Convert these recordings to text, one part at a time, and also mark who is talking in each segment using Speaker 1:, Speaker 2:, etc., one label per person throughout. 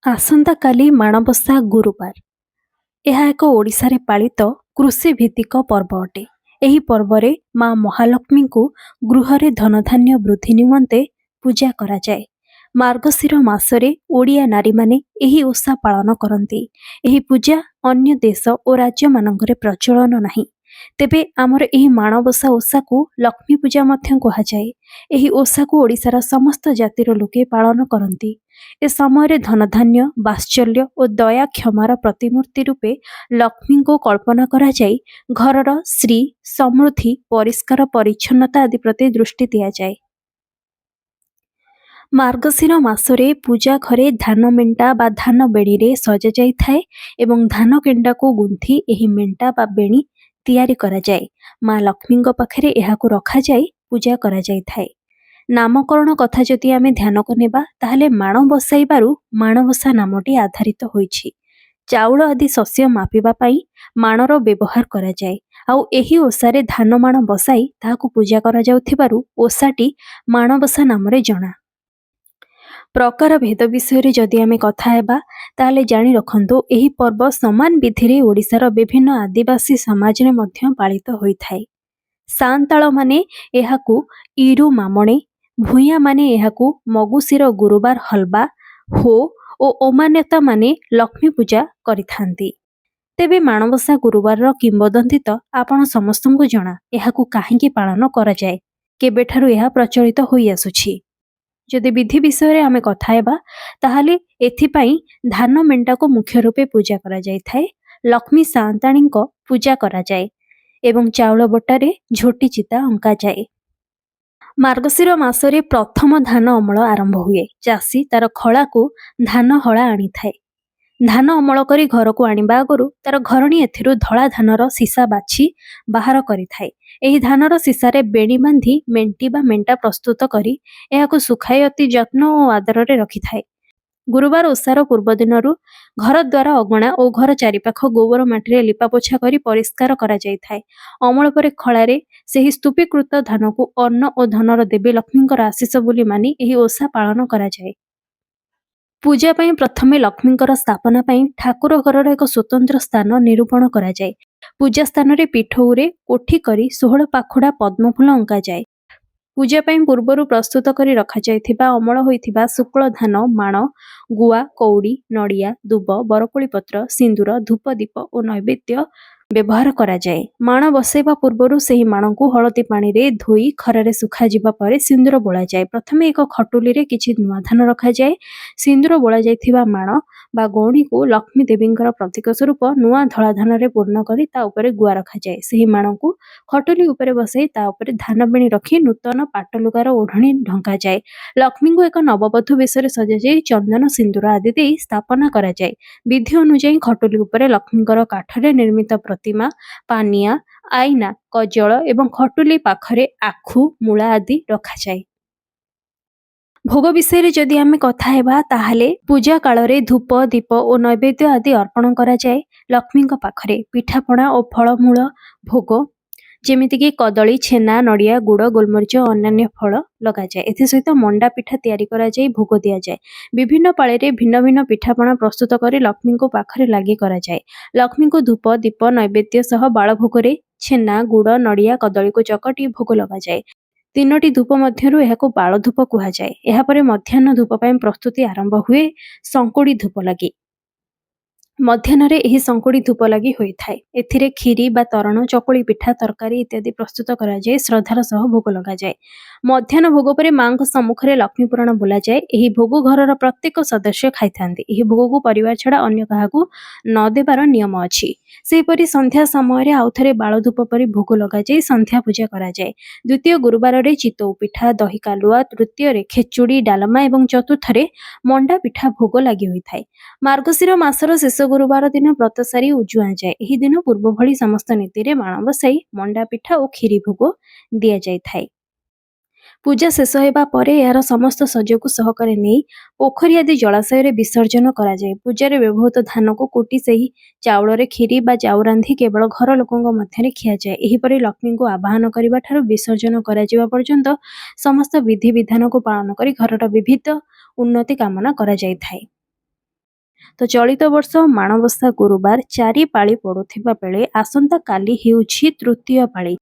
Speaker 1: ଆସନ୍ତାକାଲି ମାଣବସା ଗୁରୁବାର। ଏହା ଏକ ଓଡ଼ିଶାରେ ପାଳିତ କୃଷିଭିତ୍ତିକ ପର୍ବ ଅଟେ। ଏହି ପର୍ବରେ ମା ମହାଲକ୍ଷ୍ମୀଙ୍କୁ ଗୃହରେ ଧନଧାନ୍ୟ ବୃଦ୍ଧି ନିମନ୍ତେ ପୂଜା କରାଯାଏ। ମାର୍ଗଶିର ମାସରେ ଓଡ଼ିଆ ନାରୀମାନେ ଏହି ଓଷା ପାଳନ କରନ୍ତି। ଏହି ପୂଜା ଅନ୍ୟ ଦେଶ ଓ ରାଜ୍ୟମାନଙ୍କରେ ପ୍ରଚଳନ ନାହିଁ। ତେବେ ଆମର ଏହି ମାଣବସା ଓଷାକୁ ଲକ୍ଷ୍ମୀ ପୂଜା ମଧ୍ୟ କୁହାଯାଏ। ଏହି ଓଷାକୁ ଓଡ଼ିଶାର ସମସ୍ତ ଜାତିର ଲୋକେ ପାଳନ କରନ୍ତି। ଏ ସମୟରେ ଧନଧାନ୍ୟ, ବାତ୍ସଲ୍ୟ ଓ ଦୟା କ୍ଷମାର ପ୍ରତିମୂର୍ତ୍ତି ରୂପେ ଲକ୍ଷ୍ମୀଙ୍କୁ କଳ୍ପନା କରାଯାଇ ଘରର ଶ୍ରୀ, ସମୃଦ୍ଧି, ପରିଷ୍କାର ପରିଚ୍ଛନ୍ନତା ଆଦି ପ୍ରତି ଦୃଷ୍ଟି ଦିଆଯାଏ। ମାର୍ଗଶିର ମାସରେ ପୂଜା ଘରେ ଧାନ ମେଣ୍ଟା ବା ଧାନ ବେଣୀରେ ସଜାଯାଇଥାଏ ଏବଂ ଧାନ କେଣ୍ଡାକୁ ଗୁନ୍ଥି ଏହି ମେଣ୍ଟା ବା ବେଣୀ ତିଆରି କରାଯାଏ। ମା ଲକ୍ଷ୍ମୀଙ୍କ ପାଖରେ ଏହାକୁ ରଖାଯାଇ ପୂଜା କରାଯାଇଥାଏ। ନାମକରଣ କଥା ଯଦି ଆମେ ଧ୍ୟାନକୁ ନେବା ତାହେଲେ ମାଣ ବସାଇବାରୁ ମାଣବସା ନାମଟି ଆଧାରିତ ହୋଇଛି। ଚାଉଳ ଆଦି ଶସ୍ୟ ମାପିବା ପାଇଁ ମାଣର ବ୍ୟବହାର କରାଯାଏ। ଆଉ ଏହି ଓଷାରେ ଧାନ ମାଣ ବସାଇ ତାହାକୁ ପୂଜା କରାଯାଉଥିବାରୁ ଓଷାଟି ମାଣବସା ନାମରେ ଜଣା। ପ୍ରକାର ଭେଦ ବିଷୟରେ ଯଦି ଆମେ କଥା ହେବା ତାହେଲେ ଜାଣି ରଖନ୍ତୁ, ଏହି ପର୍ବ ସମାନ ବିଧିରେ ଓଡ଼ିଶାର ବିଭିନ୍ନ ଆଦିବାସୀ ସମାଜରେ ମଧ୍ୟ ପାଳିତ ହୋଇଥାଏ। ସାନ୍ତାଳମାନେ ଏହାକୁ ଇରୁ ମାମଣେ, ଭୂୟାଁମାନେ ଏହାକୁ ମଗୁଶିର ଗୁରୁବାର ହଲବା, ହୋ ଓ ଅମାନ୍ୟତାମାନେ ଲକ୍ଷ୍ମୀ ପୂଜା କରିଥାନ୍ତି। ତେବେ ମାଣବସା ଗୁରୁବାରର କିମ୍ବଦନ୍ତୀ ତ ଆପଣ ସମସ୍ତଙ୍କୁ ଜଣା। ଏହାକୁ କାହିଁକି ପାଳନ କରାଯାଏ, କେବେଠାରୁ ଏହା ପ୍ରଚଳିତ ହୋଇ ଆସୁଛି। ଯଦି ବିଧି ବିଷୟରେ ଆମେ କଥା ହେବା ତାହେଲେ ଏଥିପାଇଁ ଧାନ ମେଣ୍ଟାକୁ ମୁଖ୍ୟ ରୂପେ ପୂଜା କରାଯାଇଥାଏ। ଲକ୍ଷ୍ମୀ ସାନ୍ତାଣୀଙ୍କ ପୂଜା କରାଯାଏ ଏବଂ ଚାଉଳ ବଟାରେ ଝୋଟି ଚିତା ଅଙ୍କାଯାଏ। ମାର୍ଗଶିର ମାସରେ ପ୍ରଥମ ଧାନ ଅମଳ ଆରମ୍ଭ ହୁଏ। ଚାଷୀ ତାର ଖଳାକୁ ଧାନ ହଳା ଆଣିଥାଏ। ଧାନ ଅମଳ କରି ଘରକୁ ଆଣିବା ଆଗରୁ ତାର ଘରଣୀ ଏଥିରୁ ଧଳା ଧାନର ସିସା ବାଛି ବାହାର କରିଥାଏ। ଏହି ଧାନର ସିସାରେ ବେଣୀ ବାନ୍ଧି ମେଣ୍ଟି ବା ମେଣ୍ଟା ପ୍ରସ୍ତୁତ କରି ଏହାକୁ ଶୁଖାଇ ଅତି ଯତ୍ନ ଓ ଆଦରରେ ରଖିଥାଏ। ଗୁରୁବାର ଓଷାର ପୂର୍ବ ଦିନରୁ ଘର ଦ୍ୱାର, ଅଗଣା ଓ ଘର ଚାରିପାଖ ଗୋବର ମାଟିରେ ଲିପାପୋଛା କରି ପରିଷ୍କାର କରାଯାଇଥାଏ। ଅମଳ ପରେ ଖଳାରେ ସେହି ସ୍ତୂପୀକୃତ ଧାନକୁ ଅନ୍ନ ଓ ଧନର ଦେବୀ ଲକ୍ଷ୍ମୀଙ୍କର ଆଶୀଷ ବୋଲି ମାନି ଏହି ଓଷା ପାଳନ କରାଯାଏ। ପୂଜା ପାଇଁ ପ୍ରଥମେ ଲକ୍ଷ୍ମୀଙ୍କର ସ୍ଥାପନା ପାଇଁ ଠାକୁର ଘରର ଏକ ସ୍ୱତନ୍ତ୍ର ସ୍ଥାନ ନିରୂପଣ କରାଯାଏ। ପୂଜା ସ୍ଥାନରେ ପିଠଉରେ କୋଠି କରି 16 ପାଖୁଡ଼ା ପଦ୍ମଫୁଲ ଅଙ୍କାଯାଏ। ପୂଜା ପାଇଁ ପୂର୍ବରୁ ପ୍ରସ୍ତୁତ କରି ରଖାଯାଇଥିବା ଅମଳ ହୋଇଥିବା ଶୁକ୍ଳ ଧାନ ମାଣ, ଗୁଆ, କଉଡ଼ି, ନଡ଼ିଆ, ଦୁବ, ବରକୋଳି ପତ୍ର, ସିନ୍ଦୁର, ଧୂପ, ଦୀପ ଓ ନୈବେଦ୍ୟ ବ୍ୟବହାର କରାଯାଏ। ମାଣ ବସାଇବା ପୂର୍ବରୁ ସେହି ମାଣକୁ ହଳଦୀ ପାଣିରେ ଧୋଇ ଖରାରେ ଶୁଖାଯିବା ପରେ ସିନ୍ଦୁର ବୋଳାଯାଏ। ପ୍ରଥମେ ଏକ ଖଟୁଲିରେ କିଛି ନୂଆ ଧାନ ରଖାଯାଏ। ସିନ୍ଦୁର ବୋଳାଯାଇଥିବା ମାଣ ବା ଗଉଣୀକୁ ଲକ୍ଷ୍ମୀ ଦେବୀଙ୍କର ପ୍ରତୀକ ସ୍ୱରୂପ ନୂଆ ଧଳା ଧାନରେ ପୂର୍ଣ୍ଣ କରି ତା ଉପରେ ଗୁଆ ରଖାଯାଏ। ସେହି ମାଣକୁ ଖଟୁଲି ଉପରେ ବସାଇ ତା ଉପରେ ଧାନ ବେଣୀ ରଖି ନୂତନ ପାଟଲୁଗାର ଓଢ଼ଣୀ ଢଙ୍କାଯାଏ। ଲକ୍ଷ୍ମୀଙ୍କୁ ଏକ ନବବଧୂ ବେଶରେ ସଜାଯାଇ ଚନ୍ଦନ, ସିନ୍ଦୁର ଆଦି ଦେଇ ସ୍ଥାପନା କରାଯାଏ। ବିଧି ଅନୁଯାୟୀ ଖଟୁଲି ଉପରେ ଲକ୍ଷ୍ମୀଙ୍କର କାଠରେ ନିର୍ମିତ ପ୍ରତିମା, ପାନିଆ, ଆଇନା, କଜଳ ଏବଂ ଖଟୁଲି ପାଖରେ ଆଖୁ, ମୂଳା ଆଦି ରଖାଯାଏ। ଭୋଗ ବିଷୟରେ ଯଦି ଆମେ କଥା ହେବା ତାହେଲେ ପୂଜା କାଳରେ ଧୂପ, ଦୀପ ଓ ନୈବେଦ୍ୟ ଆଦି ଅର୍ପଣ କରାଯାଏ। ଲକ୍ଷ୍ମୀଙ୍କ ପାଖରେ ପିଠାପଣା ଓ ଫଳମୂଳ ଭୋଗ ଯେମିତିକି କଦଳୀ, ଛେନା, ନଡ଼ିଆ, ଗୁଡ଼, ଗୋଲମରିଚ ଓ ଅନ୍ୟାନ୍ୟ ଫଳ ଲଗାଯାଏ। ଏଥିସହିତ ମଣ୍ଡା ପିଠା ତିଆରି କରାଯାଇ ଭୋଗ ଦିଆଯାଏ। ବିଭିନ୍ନ ପାଳିରେ ଭିନ୍ନ ଭିନ୍ନ ପିଠାପଣା ପ୍ରସ୍ତୁତ କରି ଲକ୍ଷ୍ମୀଙ୍କ ପାଖରେ ଲାଗି କରାଯାଏ। ଲକ୍ଷ୍ମୀଙ୍କୁ ଧୂପ, ଦୀପ, ନୈବେଦ୍ୟ ସହ ବାଳଭୋଗରେ ଛେନା, ଗୁଡ଼, ନଡ଼ିଆ, କଦଳୀକୁ ଚକଟି ଭୋଗ ଲଗାଯାଏ। 3ଟି ଧୂପ ମଧ୍ୟରୁ ଏହାକୁ ବାଳ ଧୂପ କୁହାଯାଏ। ଏହାପରେ ମଧ୍ୟାହ୍ନ ଧୂପ ପାଇଁ ପ୍ରସ୍ତୁତି ଆରମ୍ଭ ହୁଏ। ଶଙ୍କୁଡ଼ି ଧୂପ ଲାଗି ମଧ୍ୟାହ୍ନରେ ଏହି ଶଙ୍କୁଡ଼ି ଧୂପ ଲାଗି ହୋଇଥାଏ। ଏଥିରେ କ୍ଷୀରି ବା ତରଣ, ଚକୁଳି ପିଠା, ତରକାରୀ ଇତ୍ୟାଦି ପ୍ରସ୍ତୁତ କରାଯାଇ ଶ୍ରଦ୍ଧାର ସହ ଭୋଗ ଲଗାଯାଏ। ମଧ୍ୟାହ୍ନ ଭୋଗ ପରେ ମାଙ୍କ ସମ୍ମୁଖରେ ଲକ୍ଷ୍ମୀ ପୁରାଣ ବୋଲାଯାଏ। ଏହି ଭୋଗ ଘରର ପ୍ରତ୍ୟେକ ସଦସ୍ୟ ଖାଇଥାନ୍ତି। ଏହି ଭୋଗକୁ ପରିବାର ଛଡ଼ା ଅନ୍ୟ କାହାକୁ ନ ଦେବାର ନିୟମ ଅଛି। ସେହିପରି ସନ୍ଧ୍ୟା ସମୟରେ ଆଉଥରେ ବାଳ ଧୂପ ପରି ଭୋଗ ଲଗାଯାଇ ସନ୍ଧ୍ୟା ପୂଜା କରାଯାଏ। ଦ୍ୱିତୀୟ ଗୁରୁବାରରେ ଚିତଉ ପିଠା, ଦହି କାଲୁଆ, ତୃତୀୟରେ ଖେଚୁଡ଼ି, ଡାଲମା ଏବଂ ଚତୁର୍ଥରେ ମଣ୍ଡା ପିଠା ଭୋଗ ଲାଗି ହୋଇଥାଏ। ମାର୍ଗଶିର ମାସର ଶେଷ ଗୁରୁବାର ଦିନ ବ୍ରତ ସାରି ଉଜୁଆଁ ଯାଏ। ଏହି ଦିନ ପୂର୍ବ ଭଳି ସମସ୍ତ ନୀତିରେ ମାଣ ବସାଇ ମଣ୍ଡା ପିଠା ଓ କ୍ଷୀରି ଭୋଗ ଦିଆଯାଇଥାଏ। ପୂଜା ଶେଷ ହେବା ପରେ ଏହାର ସମସ୍ତ ଶଜ୍ୟକୁ ସହକାରେ ନେଇ ପୋଖରୀ ଆଦି ଜଳାଶୟରେ ବିସର୍ଜନ କରାଯାଏ। ପୂଜାରେ ବ୍ୟବହୃତ ଧାନକୁ କୁଟି ସେହି ଚାଉଳରେ କ୍ଷୀରି ବା ଜାଉ ରାନ୍ଧି କେବଳ ଘର ଲୋକଙ୍କ ମଧ୍ୟରେ ଖିଆଯାଏ। ଏହିପରି ଲକ୍ଷ୍ମୀଙ୍କୁ ଆବାହନ କରିବା ଠାରୁ ବିସର୍ଜନ କରାଯିବା ପର୍ଯ୍ୟନ୍ତ ସମସ୍ତ ବିଧିବିଧାନକୁ ପାଳନ କରି ଘରର ବିବିଧ ଉନ୍ନତି କାମନା କରାଯାଇଥାଏ। ତ ଚଳିତ ବର୍ଷ ମାଣବସା ଗୁରୁବାର 4 ପାଳି ପଡୁଥିବା ବେଳେ ଆସନ୍ତା କାଲି ହେଉଛି ତୃତୀୟ ପାଳି।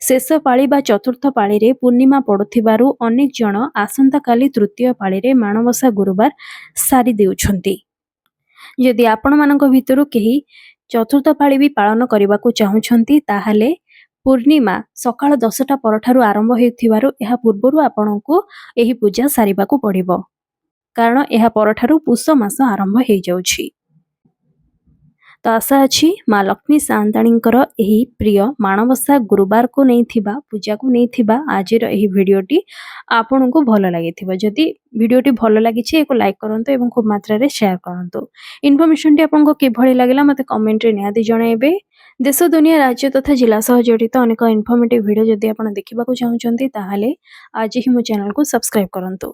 Speaker 1: ଶେଷ ପାଳି ବା ଚତୁର୍ଥ ପାଳିରେ ପୂର୍ଣ୍ଣିମା ପଡୁଥିବାରୁ ଅନେକ ଜଣ ଆସନ୍ତା କାଲି ତୃତୀୟ ପାଳିରେ ମାଣବସା ଗୁରୁବାର ସାରି ଦେଉଛନ୍ତି। ଯଦି ଆପଣମାନଙ୍କ ଭିତରୁ କେହି ଚତୁର୍ଥ ପାଳି ବି ପାଳନ କରିବାକୁ ଚାହୁଁଛନ୍ତି ତାହେଲେ ପୂର୍ଣ୍ଣିମା ସକାଳ 10ଟା ପରଠାରୁ ଆରମ୍ଭ ହେଉଥିବାରୁ ଏହା ପୂର୍ବରୁ ଆପଣଙ୍କୁ ଏହି ପୂଜା ସାରିବାକୁ ପଡ଼ିବ, କାରଣ ଏହା ପରଠାରୁ ପୁଷ ମାସ ଆରମ୍ଭ ହେଇଯାଉଛି। ତ ଆଶା ଅଛି ମା ଲକ୍ଷ୍ମୀ ସାଆନ୍ତାଣୀଙ୍କର ଏହି ପ୍ରିୟ ମାଣବସା ଗୁରୁବାରକୁ ନେଇଥିବା ପୂଜାକୁ ନେଇଥିବା ଆଜିର ଏହି ଭିଡ଼ିଓଟି ଆପଣଙ୍କୁ ଭଲ ଲାଗିଥିବ। ଯଦି ଭିଡ଼ିଓଟି ଭଲ ଲାଗିଛି ଏକ ଲାଇକ୍ କରନ୍ତୁ ଏବଂ ଖୁବ୍ ମାତ୍ରାରେ ସେୟାର କରନ୍ତୁ। ଇନଫର୍ମେସନଟି ଆପଣଙ୍କୁ କିଭଳି ଲାଗିଲା ମୋତେ କମେଣ୍ଟରେ ନିହାତି ଜଣାଇବେ। ଦେଶ ଦୁନିଆ ରାଜ୍ୟ ତଥା ଜିଲ୍ଲା ସହ ଜଡ଼ିତ ଅନେକ ଇନଫର୍ମେଟିଭ୍ ଭିଡ଼ିଓ ଯଦି ଆପଣ ଦେଖିବାକୁ ଚାହୁଁଛନ୍ତି ତାହେଲେ ଆଜି ହିଁ ମୋ ଚ୍ୟାନେଲକୁ ସବସ୍କ୍ରାଇବ୍ କରନ୍ତୁ।